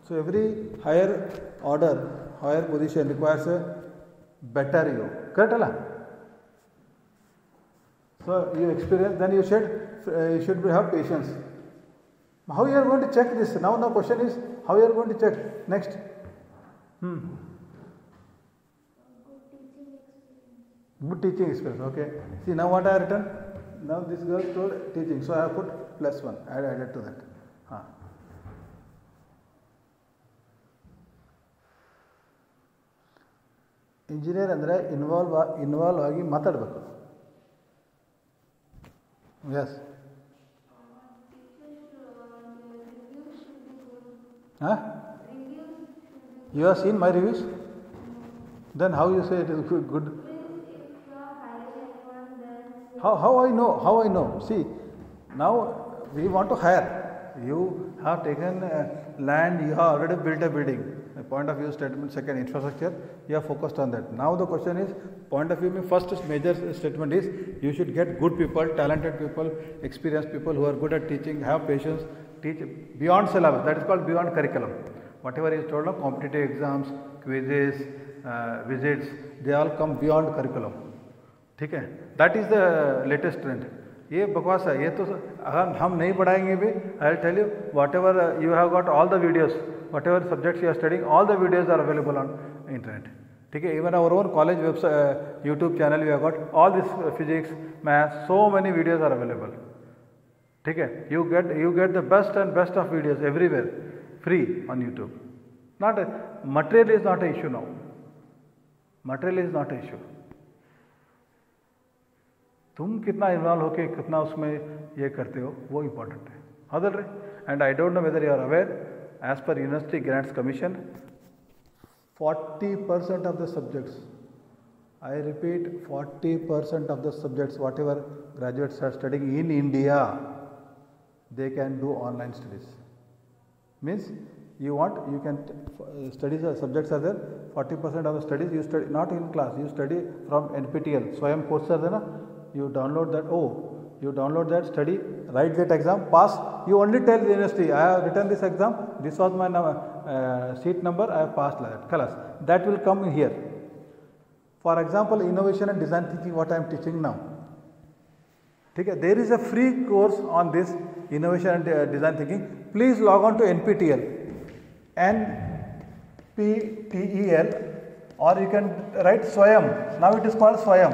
so every higher order higher position requires a better you correct alla so you experience then you should have patience how you are going to check this now the question is how you are going to check next good teaching experience okay see now what I have written now this girl told teaching so I have put +1 added to that engineer ಅಂದರೆ involve ಆಗಿ ಮಾತಾಡಬೇಕು S you have seen my reviews then how you say it is good how I know see now we want to hire you have taken land you have already built a building a point of view statement second infrastructure you are focused on that now the question is point of view first major statement is you should get good people talented people experienced people who are good at teaching have patience teach beyond syllabus that is called beyond curriculum whatever is told of competitive exams quizzes visits they all come beyond curriculum ठीक है that is the latest trend ये बकवास है। ये तो अगर हम नहीं पढ़ाएंगे भी, I will tell you whatever you have got all the videos, whatever subjects you are studying, all the videos are available on internet. ठीक है, even our own college website YouTube channel we have got all this physics maths, so many videos are available. ठीक है, you get the best and best of videos everywhere free on YouTube. Material is not an issue now. Material is not an issue. तुम कितना involve होके कितना उसमें ये करते हो वो इम्पोर्टेंट है। Other and I don't know whether you are aware, as per University Grants Commission 40% of the subjects, I repeat 40% of the subjects whatever graduates are studying in India, they can do online studies. Means you can study the subjects are there, 40% of the studies you study not in class, you study from NPTEL Swayam courses are there na, you download that, you download that, study, write that exam, pass, you only tell the university I have written this exam, this was my seat number, I have passed like that, khalas, that will come here. For example, innovation and design thinking, what I am teaching now. Okay, there is a free course on this innovation and design thinking. Please log on to NPTEL, NPTEL, or you can write Swayam. Now it is called Swayam.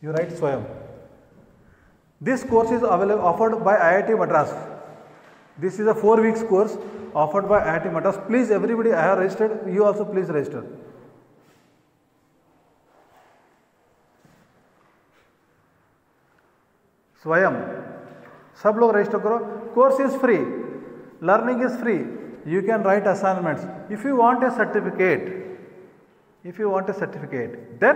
You write Swayam. This course is available, offered by IIT Madras. This is a 4 weeks course offered by IIT Madras. Please, everybody, I have registered. You also please register. स्वयं सब लोग register करो। Course is free, learning is free, you can write assignments. If you want A certificate, then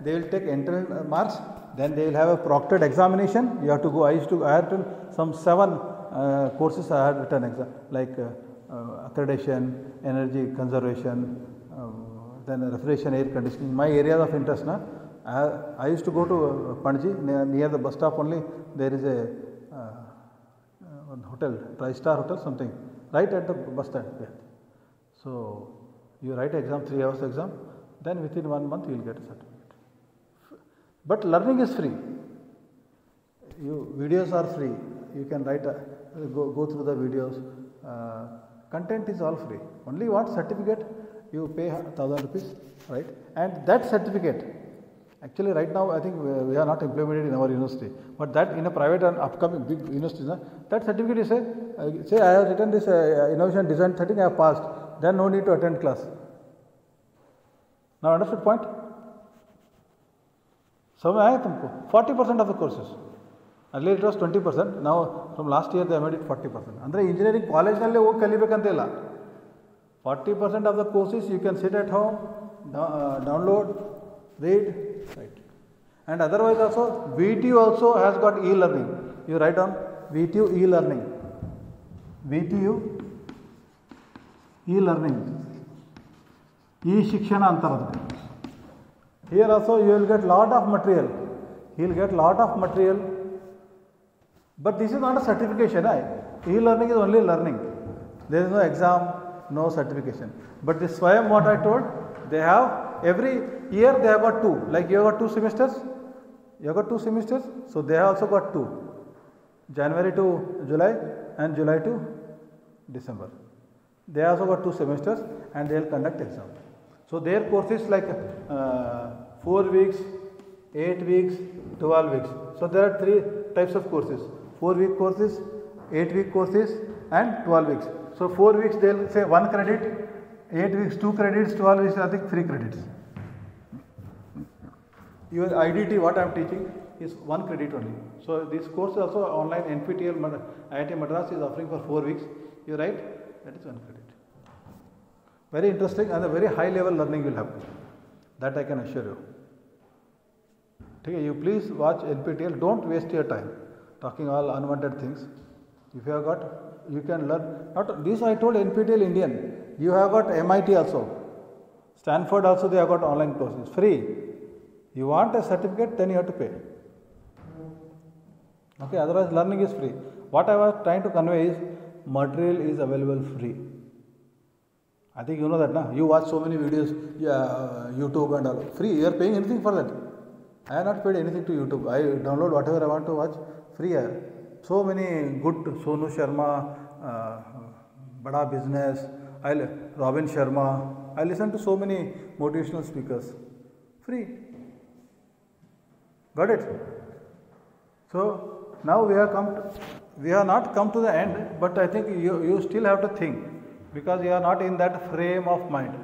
they will take internal marks, then they will have a proctored examination. You have to go. I had written some 7 courses I had written exam, like accreditation, energy conservation, then refrigeration, air conditioning, my areas of interest. I used to go to Panji, near the bus stop only, there is a one hotel, Tri-Star Hotel something, right at the bus stand. Yeah. So you write exam, 3 hours exam, then within 1 month you will get a certificate. But learning is free. Videos are free. You can write, go through the videos. Content is all free. Only you want certificate, you pay 1,000 rupees, right? And that certificate, actually right now I think we are not implemented in our university, but that in a private and upcoming big universities, that certificate is say I have written this innovation design thinking, I have passed, then no need to attend class. Now understood point? समझ आया तुमको? 40% of the courses. Earlier it was 20%, now from last year they made it 40%. ಅಂದರೆ engineering ಕಾಲೇಜ್ನಲ್ಲೇ ಹೋಗಿ ಕಲಿಬೇಕಂತಿಲ್ಲ. 40% of the courses you can sit at home, download, read, right. And otherwise also VTU also has got e-learning. You write on VTU e-learning. VTU e-learning. E-Shikshana antarada. Here also you will get lot of material. He will get lot of material. But this is not a certification. E-learning is only learning. There is no exam, no certification. But this Swayam, what I told, they have every year they have got 2. Like you have got 2 semesters. You have got 2 semesters. So they have also got 2. January to July and July to December. They also got 2 semesters and they will conduct exam. So their course is like 4 weeks, 8 weeks, 12 weeks. So there are 3 types of courses. 4-week courses, 8-week courses and 12 weeks. So 4 weeks they will say 1 credit, 8 weeks 2 credits, 12 weeks I think 3 credits. Your IDT what I am teaching is 1 credit only. So this course is also online. NPTEL IIT Madras is offering for 4 weeks. You write, that is 1 credit. Very interesting and a very high level learning will happen. That I can assure you. Okay, you please watch NPTEL. Don't waste your time talking all unwanted things. If you have got, you can learn. Not this I told NPTEL Indian. You have got MIT also. Stanford also they have got online courses free. You want a certificate, then you have to pay. Okay, otherwise learning is free. What I was trying to convey is material is available free. I think you know that, na? You watch so many videos, YouTube and all. Free. You are paying anything for that? I have not paid anything to YouTube. I download whatever I want to watch free. So many good Sonu Sharma, Bada Business, Robin Sharma. I listen to so many motivational speakers. Free. Got it? So now we have not come to the end, but I think you still have to think because you are not in that frame of mind.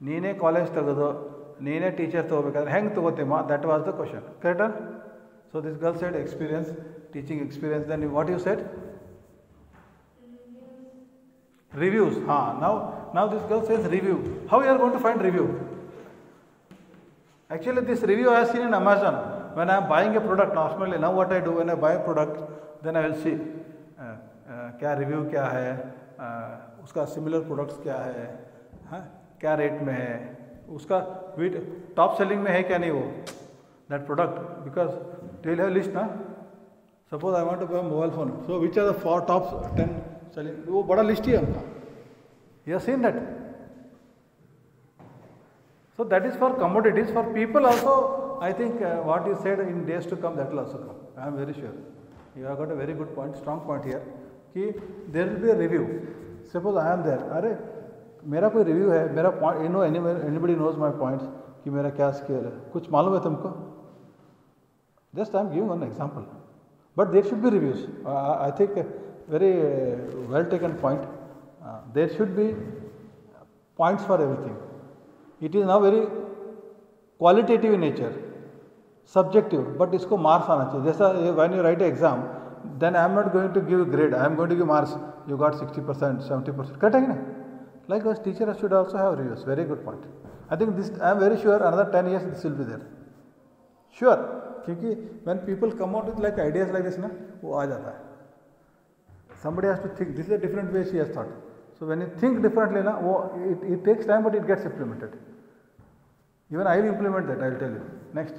ನೀನೇ college ತೆಗೆದು ನೀನೇ teacher ತೊಗೋಬೇಕಾದ್ರೆ ಹೆಂಗೆ ತೊಗೋತೀಮ್ಮ that was the question ಕರೆಕ್ಟಾ so this girl said experience teaching experience then what you said reviews now this girl says review. How you are going to find review? Actually this review I have seen in Amazon. When I am buying a product, normally now what I do when I buy a product, then I will see क्या review क्या है, उसका similar products क्या है, हाँ क्या rate में है, उसका टॉप सेलिंग में है क्या नहीं वो that product because they have list ना. Suppose I want to buy mobile phone, so which are the 4 top 10 selling, वो बड़ा लिस्ट ही है उनका. You have seen that. So that is for commodities. For people also, I think what you said in days to come, that will also come. I am very sure. You have got a very good point, strong point here. कि there will be a review. Suppose I am there. अरे मेरा कोई review है, मेरा point, you know anybody knows my points कि मेरा क्या scale है, कुछ मालूम है तुमको? Just I am giving one example. But there should be reviews. I think very well taken point. There should be points for everything. It is now very qualitative in nature, subjective, but इसको marks आना चाहिए. जैसा when you write an exam, then I am not going to give grade, I am going to give marks. You got 60%, 70%. Correct है ना? Likewise, teachers should also have reviews. Very good point. I think this, I am very sure another 10 years this will be there. Sure, क्योंकि when people come out with like ideas like this ना, वो आ जाता है. Somebody has to think. This is a different way she has thought. So when you think differently ना, वो it takes time, but it gets implemented. Even I will implement that. I will tell you. Next.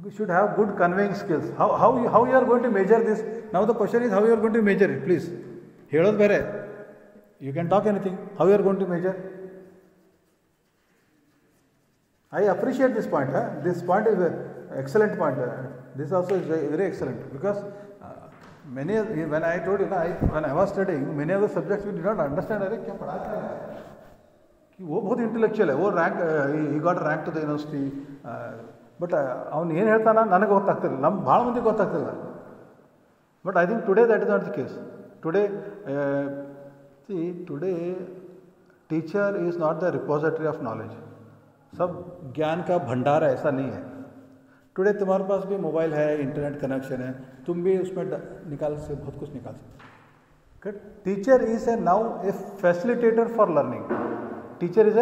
We should have good conveying skills. How you are going to measure this? Now the question is how you are going to measure it. Please. ಹೇಳೋದು ಬೇರೆ. You can talk anything. How you are going to measure? I appreciate this point. This point is an excellent point. This also is very, very excellent because many when I told you when I was studying many of the subjects we did not understand. अरे क्या पढ़ा क्या है कि वो बहुत intellectual है, वो rank he got rank to the university, but ಅವನು ಏನು ಹೇಳ್ತಾನ ನನಗೆ ಗೊತ್ತಾಗ್ತಿಲ್ಲ, ನಮ್ಮ ಭಾಳ ಮಂದಿಗೆ ಗೊತ್ತಾಗ್ತಿಲ್ಲ. But I think today that is not the case. Today teacher is not the repository of knowledge. सब ज्ञान का भंडार ऐसा नहीं है. टुडे तुम्हारे पास भी मोबाइल है, इंटरनेट कनेक्शन है, तुम भी उसमें निकाल से बहुत कुछ निकाल सकते. Teacher is a now a facilitator for learning. Teacher is a,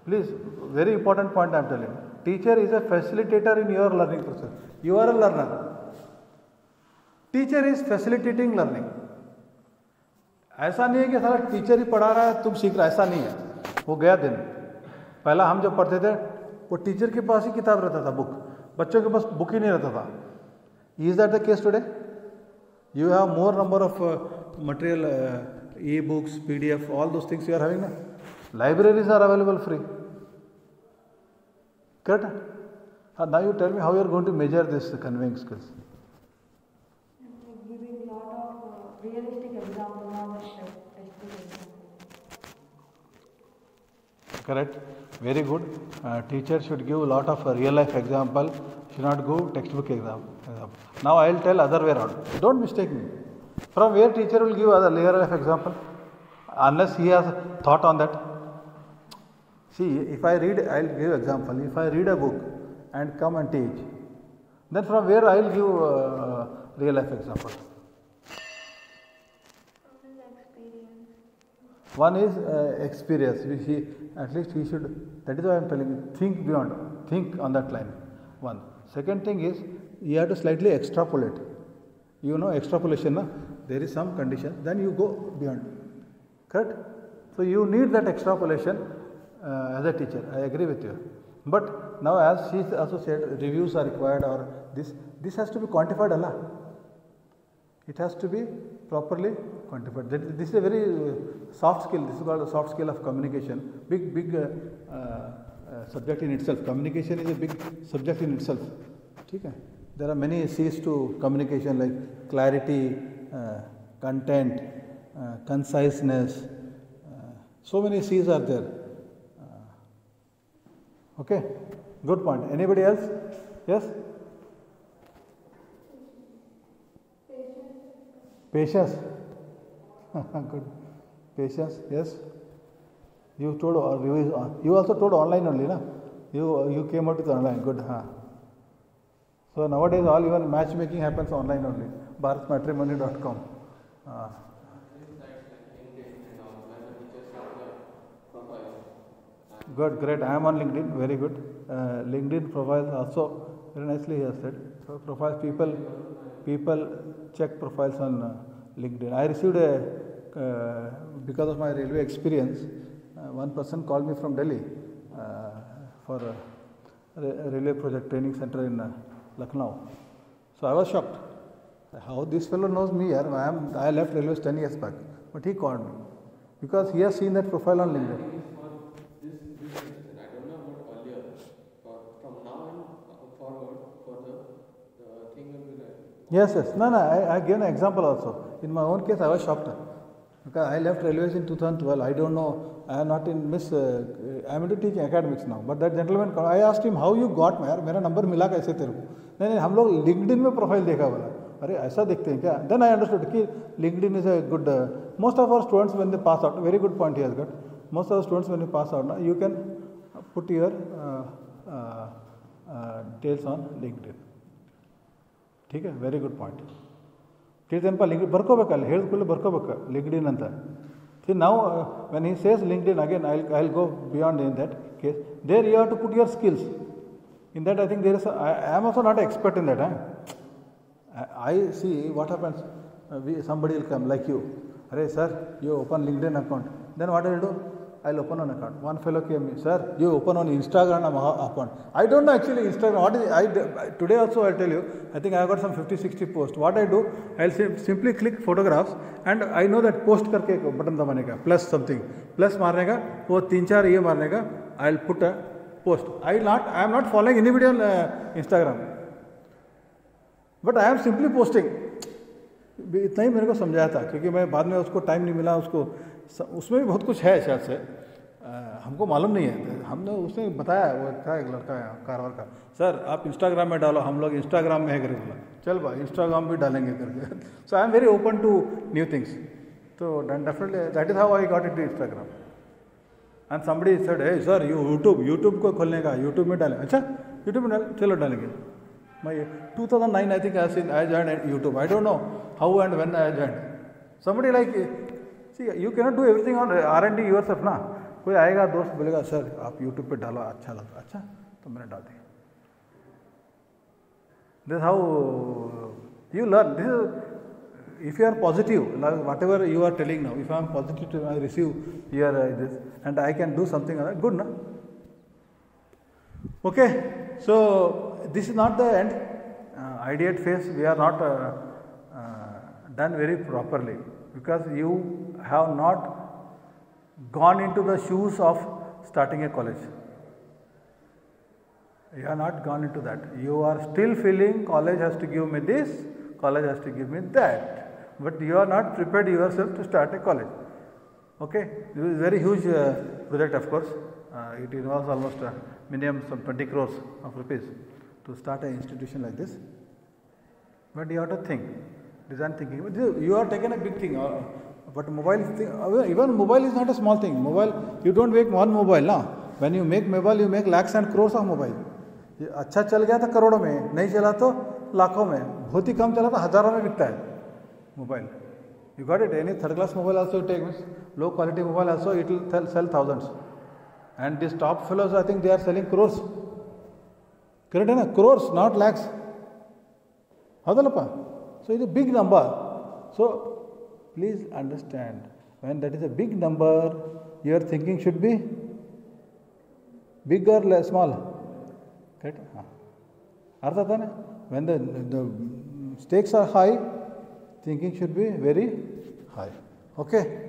please very important point I am telling. Teacher is a facilitator in your learning process. You are a learner. Teacher is facilitating learning. ऐसा नहीं है कि सारा teacher ही पढ़ा रहा है तुम सीख रहा है, ऐसा नहीं है. वो गया दिन. पहला हम जब पढ़ते थे वो टीचर के पास ही किताब रहता था, बुक. बच्चों के पास बुक ही नहीं रहता था. Is that the case today? You have more number of material, e books, PDF, all those things you are having ना. Libraries are available free. Correct? Now you tell me how you are going to measure this conveying skills. Giving lot of realistic examples of Correct? Very good. Teacher should give a lot of real life example, should not give textbook example. Now I will tell other way around. Don't mistake me. From where teacher will give other real life example? Unless he has thought on that. See, if I read, I will give example. If I read a book and come and teach, then from where I will give real life example? One is experience. At least he should, that is why I am telling you, think beyond, think on that line. One. Second thing is, you have to slightly extrapolate. You know extrapolation, na? There is some condition, then you go beyond. Correct? So you need that extrapolation as a teacher. I agree with you. But now as she also said, reviews are required, or this has to be quantified, Allah. It has to be properly quantified. This is a very soft skill. This is called a soft skill of communication. Big subject in itself. Communication is a big subject in itself. Okay? There are many C's to communication like clarity, content, conciseness. So many C's are there. Okay, good point. Anybody else? Yes? Patience. Good. Patience, yes. You told, you also told online only, na? You came out with online. Good. Huh? So nowadays all even matchmaking happens online only. BharatMatrimony.com. Good, great. I am on LinkedIn. Very good. LinkedIn profiles also very nicely he has said. So profiles, people check profiles on LinkedIn. I received because of my railway experience, one person called me from Delhi for a railway project training center in Lucknow. So I was shocked. How this fellow knows me? I left railways 10 years back, but he called me because he has seen that profile on LinkedIn. Yes. No, I gave an example also. In my own case, I was shocked. Because I left railways in 2012. I don't know. I am not in I am into teaching academics now. But that gentleman, I asked him, how you got me? मेरा number मिला कैसे तेरे को? नहीं, हम लोग LinkedIn में profile देखा बोला. अरे ऐसा देखते हैं क्या? Then I understood कि LinkedIn is a good. Most of our students when they pass out, very good point he has got. Most of the students when you pass out, you can put your details on LinkedIn. ठीक है, very good point. ತಿಳಿದೇನಪ್ಪ linked ಬರ್ಕೋಬೇಕಲ್ಲ, ಹೇಳಿದ್ಕೊಳ್ಳಿ ಬರ್ಕೋಬೇಕು LinkedIn ಅಂತ. See now when he says LinkedIn again, I'll go beyond in that case. There you have to put your skills. In that I think there is I am also not an expert in that. I see what happens. Somebody will come like you. Arey sir, you open LinkedIn account. Then what I will do? I'll open an account. One fellow came me, sir, you open on Instagram account. I don't know actually Instagram. What is today also I'll tell you. I think I have got some 50-60 posts. What I do, I'll simply click photographs and I know that post करके एक button दबाने का plus something plus मारने का वो 3-4 ये मारने का I'll put a post. I am not following anybody on Instagram, but I am simply posting. इतना ही मेरे को समझाया था क्योंकि मैं बाद में उसको टाइम नहीं मिला उसको उसमें भी बहुत कुछ है शायद से हमको मालूम नहीं है. हमने उसने बताया वो था एक लड़का है कारवार का, सर आप इंस्टाग्राम में डालो, हम लोग इंस्टाग्राम में है करके बोला. चल भाई इंस्टाग्राम भी डालेंगे करके. So I am very open to new things. तो definitely that is how I got it to Instagram. And somebody said hey sir YouTube को खोलने का, यूट्यूब में डालें. अच्छा यूट्यूब में डालें, चलो डालेंगे. My 2009 I think I joined YouTube. I don't know how and when I joined. Somebody like, see you cannot do everything on R&D yourself ना. कोई आएगा दोस्त बोलेगा सर आप YouTube पे डालो अच्छा लगता, अच्छा तो मैंने डाल दिया. This is how you learn. This is, if you are positive, like whatever you are telling now, if I am positive, I receive your this and I can do something like that, good na. Okay, so this is not the end. Ideate phase we are not done very properly because you have not gone into the shoes of starting a college. You have not gone into that. You are still feeling college has to give me this, college has to give me that, but you are not prepared yourself to start a college. Okay, this is a very huge project of course. It involves almost minimum some 20 crores of rupees to start an institution like this. But you have to think, design thinking. You are taking a big thing, but mobile thing, even mobile is not a small thing. Mobile, you don't make one mobile now. When you make mobile, you make lakhs and crores of mobile. अच्छा चल गया तो करोड़ों में, नहीं चला तो लाखों में, बहुत ही कम चला तो हजारों में बिकता है mobile. You got it? Any third class mobile also you take, low quality mobile also it will sell thousands. And these top fellows, I think they are selling crores. Correct, na? Crores, not lakhs. So it's a big number. So please understand, when that is a big number, your thinking should be big or small. Correct? When the stakes are high, Thinking should be very high. Okay.